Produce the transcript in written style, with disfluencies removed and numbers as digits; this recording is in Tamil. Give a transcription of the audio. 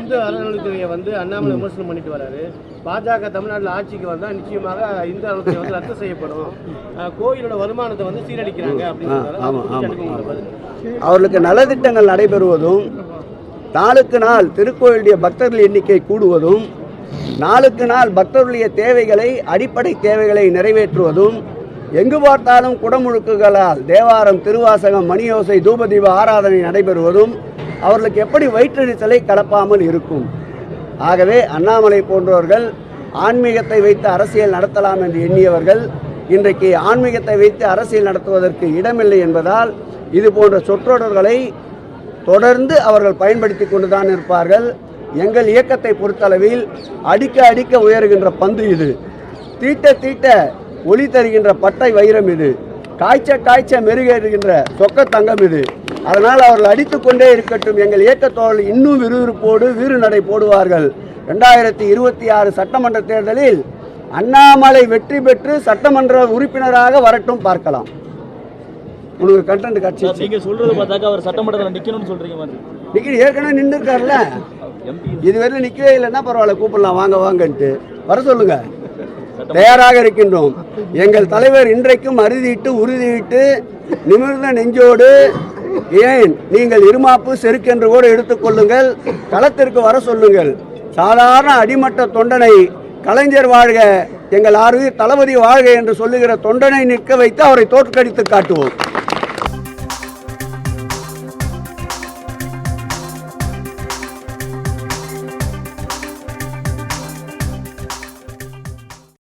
இந்து அறநிலையத்துறையை அண்ணாமலை விமர்சனம் பண்ணிட்டு வராரு. பாஜக தமிழ்நாட்டில் ஆட்சிக்கு வந்தால் நிச்சயமாக இந்து அறநிலையத்துறை ரத்து செய்யப்படும், கோயிலோட வருமானத்தை சீரழிக்கிறாங்க அப்படின்னு. அவர்களுக்கு நலத்திட்டங்கள் நடைபெறுவதும், நாளுக்கு நாள் திருக்கோயிலுடைய பக்தர்கள் எண்ணிக்கை கூடுவதும், நாளுக்கு நாள் பக்தர்களுடைய தேவைகளை, அடிப்படை தேவைகளை நிறைவேற்றுவதும், எங்கு பார்த்தாலும் குடமுழுக்குகளால் தேவாரம், திருவாசகம், மணியோசை, தூபதீப ஆராதனை நடைபெறுவதும் அவர்களுக்கு எப்படி வயிற்றெரிச்சலை கலப்பாமல் இருக்கும்? ஆகவே அண்ணாமலை போன்றவர்கள் ஆன்மீகத்தை வைத்து அரசியல் நடத்தலாம் என்று எண்ணியவர்கள் இன்றைக்கு ஆன்மீகத்தை வைத்து அரசியல் நடத்துவதற்கு இடமில்லை என்பதால் இது போன்ற சொற்றொடர்களை தொடர்ந்து அவர்கள் பயன்படுத்தி கொண்டுதான் இருப்பார்கள். எங்கள் இயக்கத்தை பொறுத்தளவில் அடிக்க அடிக்க உயர்கின்ற பந்து இது, தீட்ட தீட்ட ஒளி தருகின்ற பட்டை வைரம் இது, காய்ச்ச காய்ச்ச மெருகேறுகின்ற சொக்க தங்கம் இது. அதனால் அவர்கள் அடித்து கொண்டே இருக்கட்டும். எங்கள் இயக்கத்தோழர்கள் இன்னும் விறுவிறுப்போடு வீறு நடை போடுவார்கள். 2026 சட்டமன்ற தேர்தலில் அண்ணாமலை வெற்றி பெற்று சட்டமன்ற உறுப்பினராக வரட்டும், பார்க்கலாம். உனக்கு கண்டென்ட் கட்சி நீங்க சொல்றது பார்த்தாக்க அவர் சட்டமன்றத்தில் நிக்கணும்னு சொல்றீங்க. நிக்கணும், ஏற்கனவே நின்று இருக்காருல்ல, இதுவரை நிக்கவே இல்லைன்னா பரவாயில்ல, கூப்பிடலாம், வாங்க வாங்கன்ட்டு வர சொல்லுங்க, தயாராக இருக்கின்றோம். எங்கள் தலைவர் இன்றைக்கும் அறுதியிட்டு உறுதியிட்டு நிமிர்ந்த நெஞ்சோடு, ஏன் நீங்கள் இருமாப்பு செருக்கென்று கூட எடுத்துக்கொள்ளுங்கள், களத்திற்கு வர சொல்லுங்கள். சாதாரண அடிமட்ட தொண்டனை கலைஞர் வாழ்க, எங்கள் ஆர்வீர் தளபதி வாழ்க என்று சொல்லுகிற தொண்டனை நிற்க வைத்து அவரை தோற்கடித்து காட்டுவோம்.